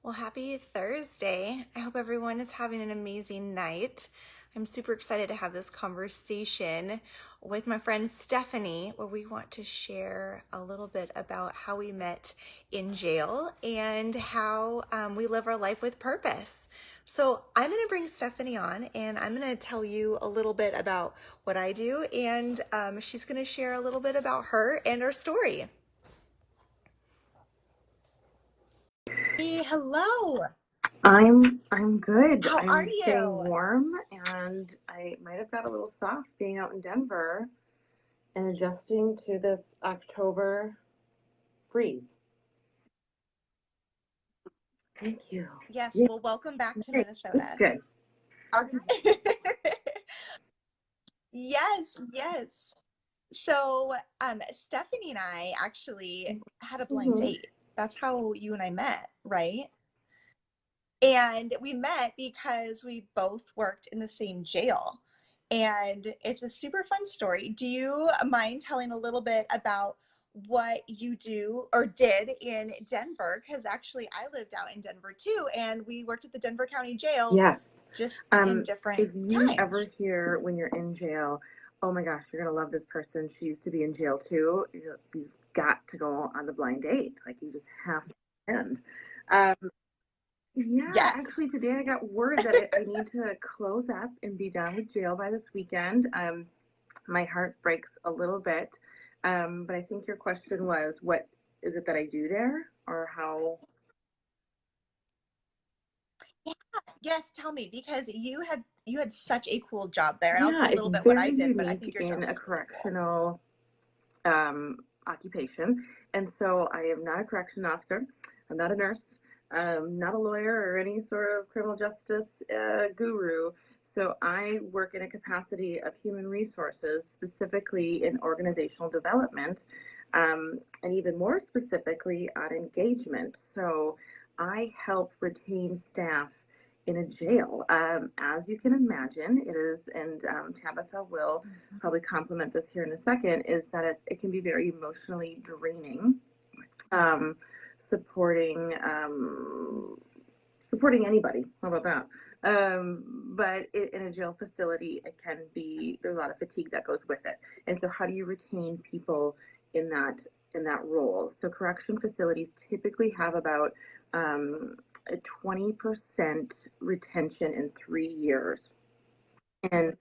Well, happy Thursday. I hope everyone is having an amazing night. I'm super excited to have this conversation with my friend Stephanie, where we want to share a little bit about how we met in jail and how we live our life with purpose. So, I'm going to bring Stephanie on and I'm going to tell you a little bit about what I do, and she's going to share a little bit about her and her story. Hey, hello. I'm good. How are I'm staying you? warm, and I might have got a little soft being out in Denver and adjusting to this October freeze. Thank you. Yes, Yeah, well, welcome back to it's Minnesota. good. Yes, yes. So, Stephanie and I actually had a blind Mm-hmm. date. That's how you and I met, right? And we met because we both worked in the same jail. And it's a super fun story. Do you mind telling a little bit about what you do or did in Denver? Because actually, I lived out in Denver too, and we worked at the Denver County Jail Yes. just in Um, different if you ever times. hear when you're in jail, oh my gosh, you're gonna love this person. She used to be in jail too. You've got to go on the blind date. Like you just have to attend. Um, Yeah, Yes. actually, today I got word that I need to close up and be done with jail by this weekend. My heart breaks a little bit, but I think your question was, what is it that I do there, or how? Yeah. Yes, tell me because you had such a cool job there, and I'll Yeah, tell a it's little bit what I very did, but I think unique your job in a was really cool. correctional occupation, and so I am not a correction officer. I'm not a nurse. Not a lawyer or any sort of criminal justice guru. So I work in a capacity of human resources, specifically in organizational development, and even more specifically on engagement. So I help retain staff in a jail. As you can imagine, it is, and Tabitha will probably compliment this here in a second, is that it can be very emotionally draining, um, supporting supporting anybody. How about that? But in a jail facility, it can be, there's a lot of fatigue that goes with it. And so, how do you retain people in that role? So, correction facilities typically have about a 20% retention in 3 years. In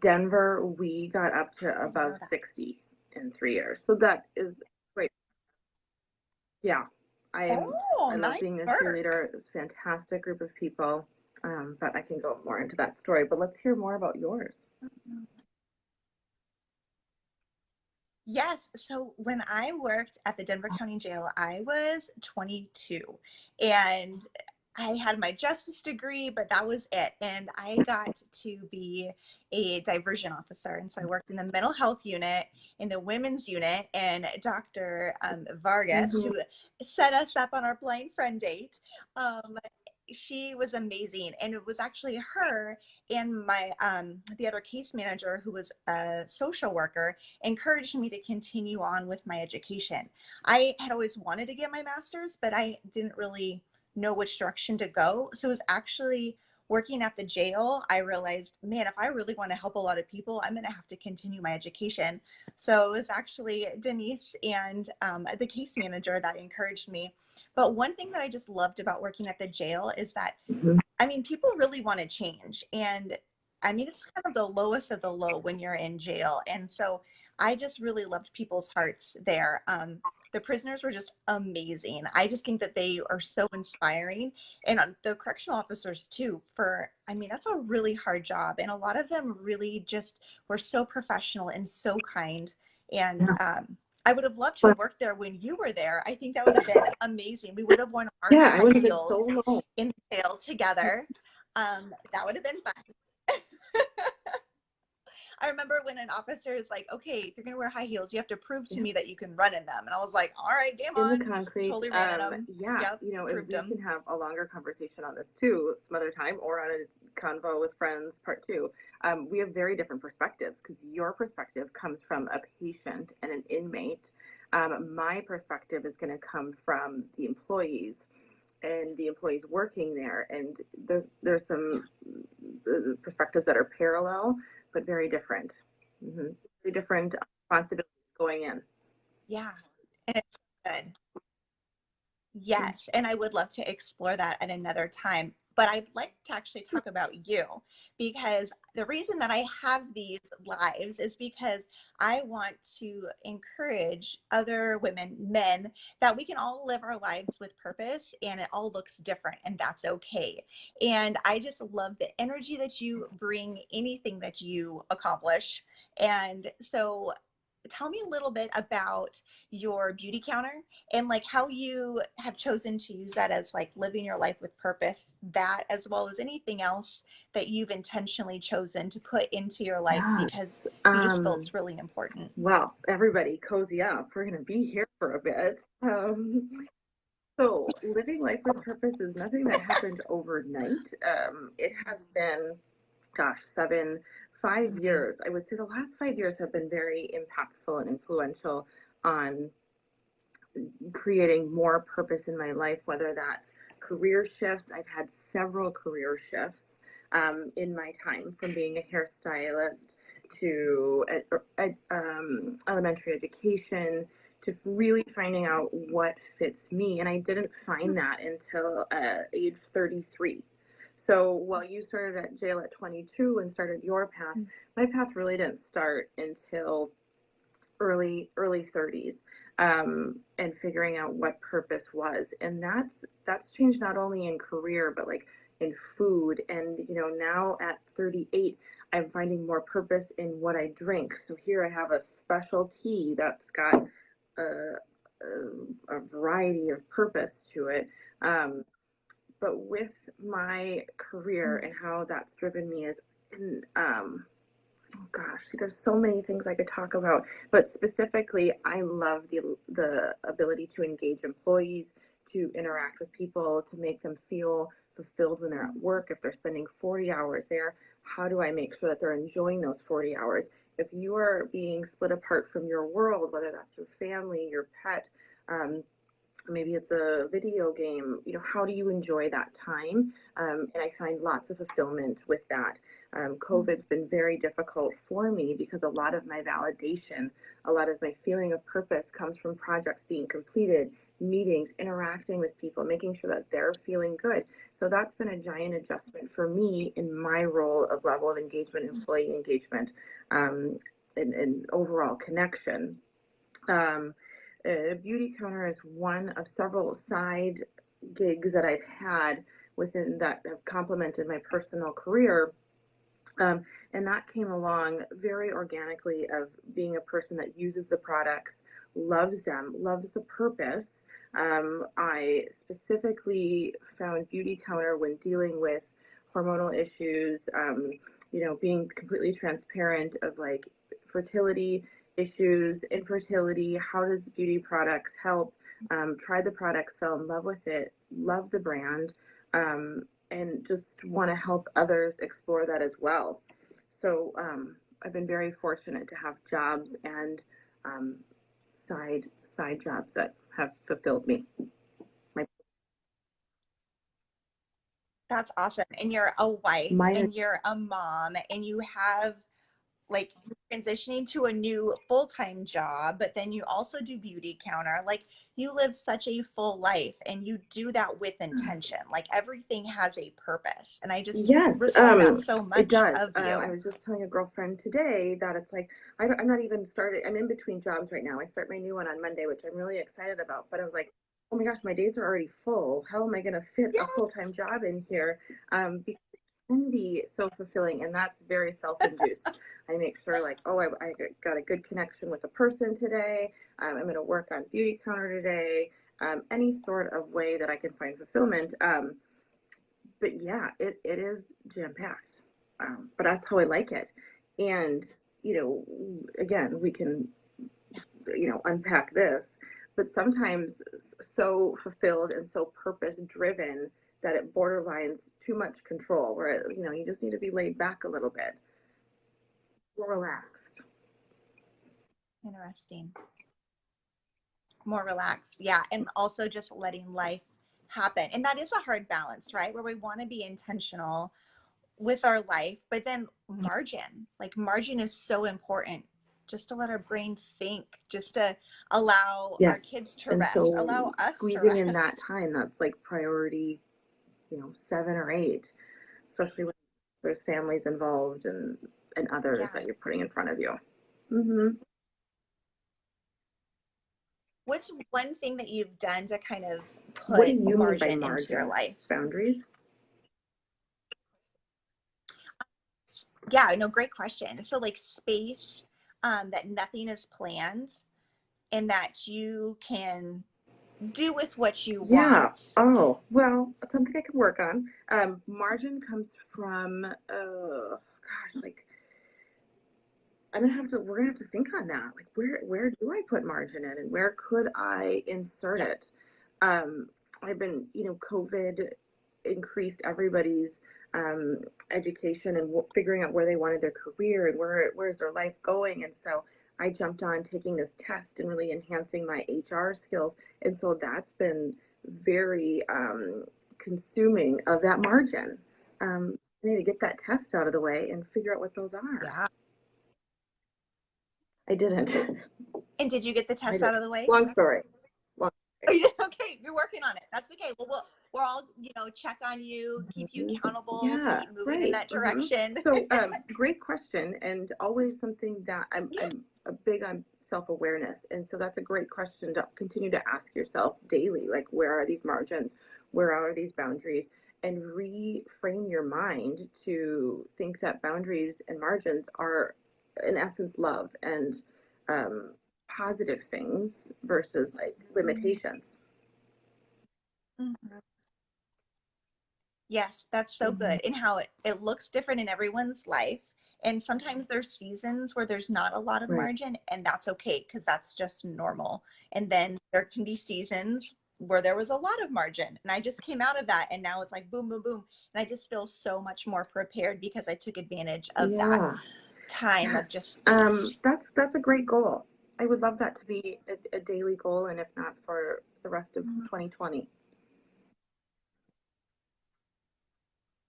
Denver, we got up to I didn't above know that. 60 in 3 years. So that is great. Yeah, Oh, I love nice being a work. cheerleader. It was a fantastic group of people. But I can go more into that story. But let's hear more about yours. Yes. So when I worked at the Denver County Jail, I was 22 and I had my justice degree, but that was it. And I got to be a diversion officer. And so I worked in the mental health unit, in the women's unit, and Dr. Vargas, Mm-hmm. who set us up on our blind friend date, um, she was amazing. And it was actually her and my the other case manager, who was a social worker, encouraged me to continue on with my education. I had always wanted to get my master's, but I didn't really know which direction to go. So it was actually working at the jail, I realized, man, if I really want to help a lot of people, I'm going to have to continue my education. So it was actually Denise and the case manager that encouraged me. But one thing that I just loved about working at the jail is that, Mm-hmm. I mean, people really want to change. And I mean, it's kind of the lowest of the low when you're in jail. And so I just really loved people's hearts there. The prisoners were just amazing. I just think that they are so inspiring. And the correctional officers, too, I mean, that's a really hard job. And a lot of them really just were so professional and so kind. And Yeah. I would have loved to But have worked there when you were there. I think that would have been amazing. We would have worn our yeah, I high would have been so heels low. in the jail together. That would have been fun. I remember when an officer is like, okay, if you're going to wear high heels, you have to prove to Yeah. me that you can run in them. And I was like, all right, game In the on. concrete. Totally ran in them. Yeah, Yep, if proved we them. can have a longer conversation on this too, some other time, or on a convo with friends, part two. We have very different perspectives because your perspective comes from a patient and an inmate. My perspective is going to come from the employees. and the employees working there. And there's some perspectives that are parallel, but very different. Very different responsibilities going in. Yeah. And it's good. Yes, and I would love to explore that at another time. But I'd like to actually talk about you, because the reason that I have these lives is because I want to encourage other women, men, that we can all live our lives with purpose and it all looks different, and that's okay. And I just love the energy that you bring, anything that you accomplish. And so tell me a little bit about your beauty counter and like how you have chosen to use that as like living your life with purpose, that as well as anything else that you've intentionally chosen to put into your life because Yes. you just feel it's really important. Well, everybody cozy up. We're going to be here for a bit. So living life with purpose is nothing that happened overnight. It has been, gosh, 5 years. I would say the last 5 years have been very impactful and influential on creating more purpose in my life, whether that's career shifts. I've had several career shifts in my time, from being a hairstylist to elementary education to really finding out what fits me. And I didn't find that until age 33. So while you started at jail at 22 and started your path, my path really didn't start until early 30s, and figuring out what purpose was. And that's changed not only in career but like in food. And now at 38, I'm finding more purpose in what I drink. So here I have a special tea that's got a variety of purpose to it. But with my career and how that's driven me is in, oh gosh, there's so many things I could talk about, but specifically, I love the ability to engage employees, to interact with people, to make them feel fulfilled when they're at work. If they're spending 40 hours there, how do I make sure that they're enjoying those 40 hours? If you are being split apart from your world, whether that's your family, your pet, maybe it's a video game, how do you enjoy that time? And I find lots of fulfillment with that. COVID's been very difficult for me because a lot of my validation, a lot of my feeling of purpose comes from projects being completed, meetings, interacting with people, making sure that they're feeling good. So that's been a giant adjustment for me in my role of level of engagement, employee engagement, and overall connection. Beauty counter is one of several side gigs that I've had within that have complemented my personal career. And that came along very organically of being a person that uses the products, loves them, loves the purpose. I specifically found Beauty Counter when dealing with hormonal issues, being completely transparent of like fertility issues, infertility, how does beauty products help? Tried the products, fell in love with it, love the brand, and just want to help others explore that as well. So I've been very fortunate to have jobs and side jobs that have fulfilled me. That's awesome. And you're a wife My and you're a mom and you have like transitioning to a new full-time job, but then you also do beauty counter. Like you live such a full life and you do that with intention. Like everything has a purpose. And I just Yes, respect that so it much does. of I you. was just telling a girlfriend today that it's like I'm not even started. I'm in between jobs right now. I start my new one on Monday, which I'm really excited about. But I was like, oh my gosh, my days are already full. How am I going to fit Yeah. a full-time job in here? Because it can be so fulfilling, and that's very self-induced. I make sure like, oh, I got a good connection with a person today. I'm going to work on beauty counter today. Any sort of way that I can find fulfillment. But yeah, it is jam packed. But that's how I like it. And, again, we can, unpack this, but sometimes so fulfilled and so purpose driven that it borderlines too much control, where, you just need to be laid back a little bit, more relaxed. Interesting. More relaxed. Yeah. And also just letting life happen. And that is a hard balance, right? Where we want to be intentional with our life, but then margin is so important, just to let our brain think, just to allow our Yes. kids to And rest, so allow us to squeezing in that rest. time, that's like priority, 7 or 8, especially when there's families involved and others Yeah. that you're putting in front of you. Mm-hmm. What's one thing that you've done to kind of What do put you mean by margin into your margin? life? Boundaries? Yeah, no, great question. So like space, that nothing is planned and that you can do with what you Yeah. want. Oh, well, that's something I could work on. Margin comes from, like we're gonna have to think on that. Like where do I put margin in and where could I insert Yeah. it? Um, I've been, COVID increased everybody's education and figuring out where they wanted their career and where's their life going. And so I jumped on taking this test and really enhancing my HR skills. And so that's been very consuming of that margin. I need to get that test out of the way and figure out what those are. Yeah. I didn't. And did you get the I test did. out of the way? Long story. Long Oh, story. you did? Okay, you're working on it. That's okay. Well, we're all, check on you, keep you Mhm. accountable to Yeah, keep moving in right. that direction. So, great question, and always something that Yeah. I'm a big on self-awareness, and so that's a great question to continue to ask yourself daily. Like, where are these margins? Where are these boundaries? And reframe your mind to think that boundaries and margins are, in essence, love and um, positive things versus like limitations. Mhm. Yes, that's so Mm-hmm. good. And how it looks different in everyone's life. And sometimes there's seasons where there's not a lot of Right. margin, and that's okay because that's just normal. And then there can be seasons where there was a lot of margin. And I just came out of that, and now it's like boom, boom, boom. And I just feel so much more prepared because I took advantage of that Yeah. time of Yes. just, let's That's a great goal. I would love that to be a daily goal, and if not for the rest of 2020.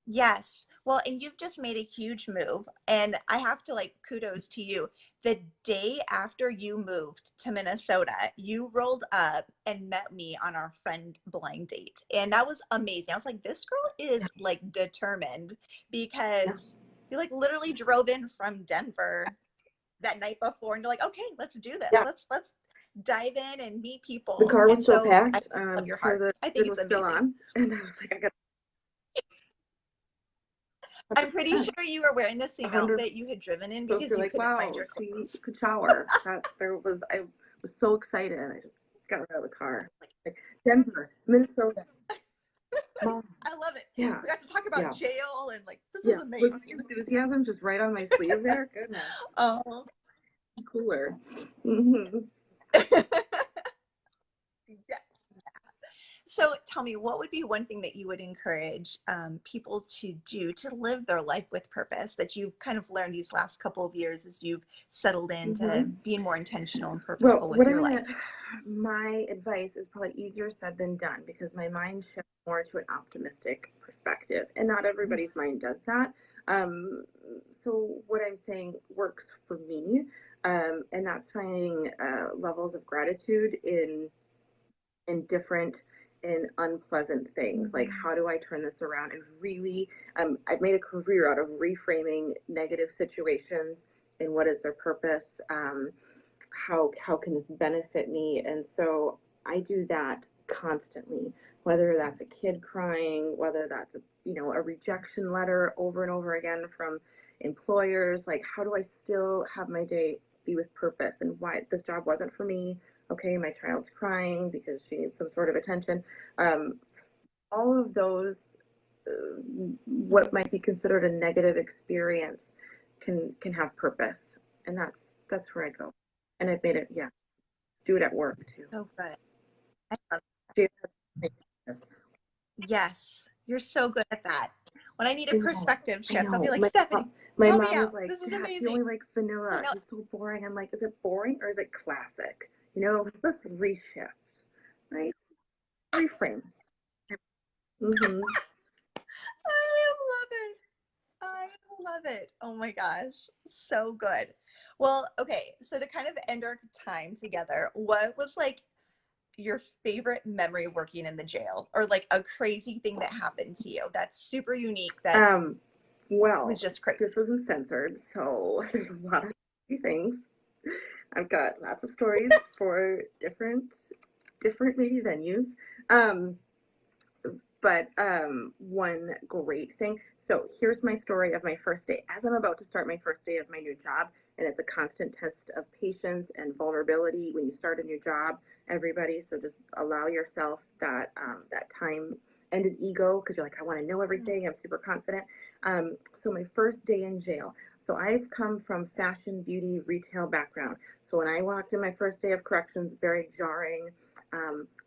Yes. Well, and you've just made a huge move. And I have to like kudos to you. The day after you moved to Minnesota, you rolled up and met me on our friend blind date. And that was amazing. I was like, this girl is like determined Yeah. because you like literally drove in from Denver that night before and you're like, okay, let's do this. Yeah. Let's dive in and meet The people. car was And still so I packed, love your so heart. the I think hood it's was still amazing. on, and I was like, I got I'm pretty 100%, sure you were wearing the same 100. outfit you had driven in Folks because are you like, couldn't find wow, your she clothes. could shower. I was so excited. I just got out of the car. Like Denver, Minnesota. Mom. I love it. Yeah. We got to talk about Yeah. jail and like this is Yeah. Was amazing. my enthusiasm just right on my sleeve there? Goodness. Oh. Cooler. Mm-hmm. Yeah. So tell me, what would be one thing that you would encourage people to do to live their life with purpose that you've kind of learned these last couple of years as you've settled into Mm-hmm. being more intentional and Well, purposeful with your life? my advice is probably easier said than done because my mind shifts more to an optimistic perspective, and not everybody's mind does that. Um, so what I'm saying works for me, and that's finding levels of gratitude in different and unpleasant things. Like, Mm-hmm. how do I turn this around and really, I've made a career out of reframing negative situations and what is their purpose. How can this benefit me? And so I do that constantly, whether that's a kid crying, whether that's a rejection letter over and over again from employers. Like, how do I still have my day be with purpose, and why this job wasn't for me? Okay, my child's crying because she needs some sort of attention. um, all of those, what might be considered a negative experience, can have purpose, and that's where I go. And I've made it, yeah, do it at work too. So good. I love Do Yes, you're so good at that. When I need a I know, perspective I shift, I'll be know. like, My Stephanie, my help me mom was out. like, This is "Dad, he amazing. only likes You vanilla. know, He's so boring." I'm like, "Is it boring or is it classic? Let's reshift, right? Reframe." Mm-hmm. I love it. I love it. Oh my gosh. So good. Well, okay. So to kind of end our time together, what was like your favorite memory working in the jail, or like a crazy thing that happened to you that's super unique that Um, was well, just crazy? this isn't censored, so there's a lot of things. I've got lots of stories for different maybe venues. Um, but one great thing. So here's my story of my first day. As I'm about to start my first day of my new job, and it's a constant test of patience and vulnerability when you start a new job. Everybody, so just allow yourself that time ended ego because you're like, I want to know everything. I'm super confident. So my first day in jail. So I've come from fashion, beauty, retail background. So when I walked in my first day of corrections, very jarring.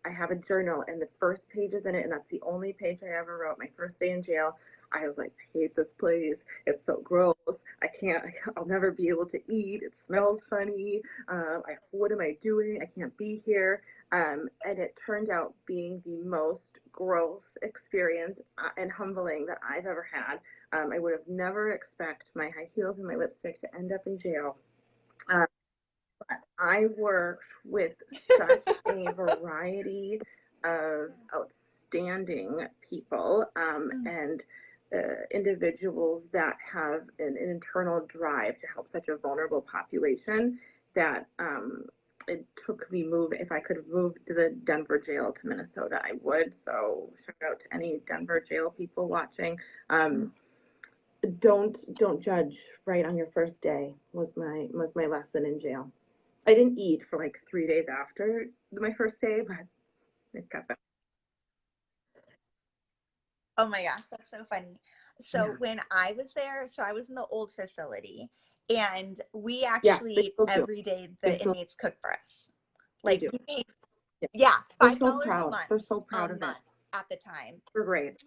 I have a journal, and the first page is in it, and that's the only page I ever wrote. My first day in jail, I was like, I hate this place. It's so gross. I can't. I'll never be able to eat. It smells funny. What am I doing? I can't be here. And it turned out being the most growth experience and humbling that I've ever had. I would have never expect my high heels and my lipstick to end up in jail. Uh, I worked with such a variety of outstanding people and individuals that have an internal drive to help such a vulnerable population that it took me move. If I could have moved to the Denver jail to Minnesota, I would. So shout out to any Denver jail people watching. Don't judge right on your first day was my lesson in jail. I didn't eat for like 3 days after my first day, but it got better. Oh my gosh, that's so funny. So Yeah, when I was there, so I was in the old facility, and we yeah, they actually still do. every day They the still inmates cook for us. they Like do. we paid, Yeah, yeah, they're five so dollars proud. They're so a proud of it. month at the time. They're great.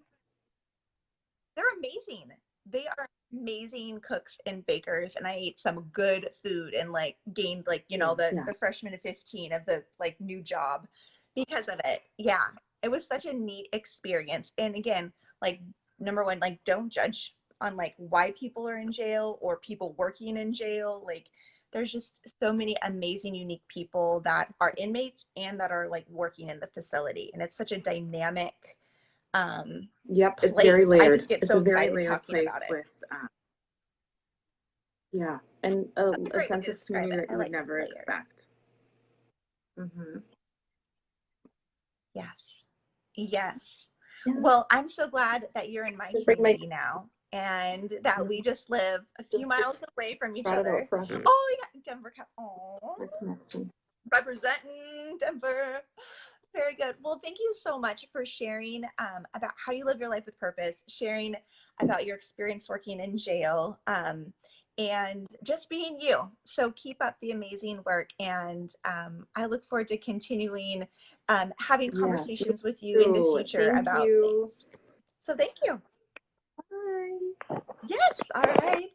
They're amazing. They are amazing cooks and bakers, and I ate some good food and like gained like, Yeah, the freshman of 15 of the like new job because of it. Yeah. It was such a neat experience. And again, like number one, like don't judge on like why people are in jail or people working in jail. Like there's just so many amazing, unique people that are inmates and that are like working in the facility. And it's such a dynamic yep. It's very place. I layered. just get It's so a very excited layered talking place about it. with yeah, and That's a a great way sense to of describe community it. that I you would like never layered. expect. Hmm. Yes. Yes. Yeah, Well, I'm so glad that you're in my to bring my community now and that we just live a few just miles away from each brought it out other. for us. Oh, yeah, Denver. Oh, Our connection. representing Denver. Very good. Well, thank you so much for sharing about how you live your life with purpose, sharing about your experience working in jail, and just being you. So keep up the amazing work. And I look forward to continuing having Yes, me conversations with you in the too. future Thank about you. things. So thank you. Bye. Yes. All right.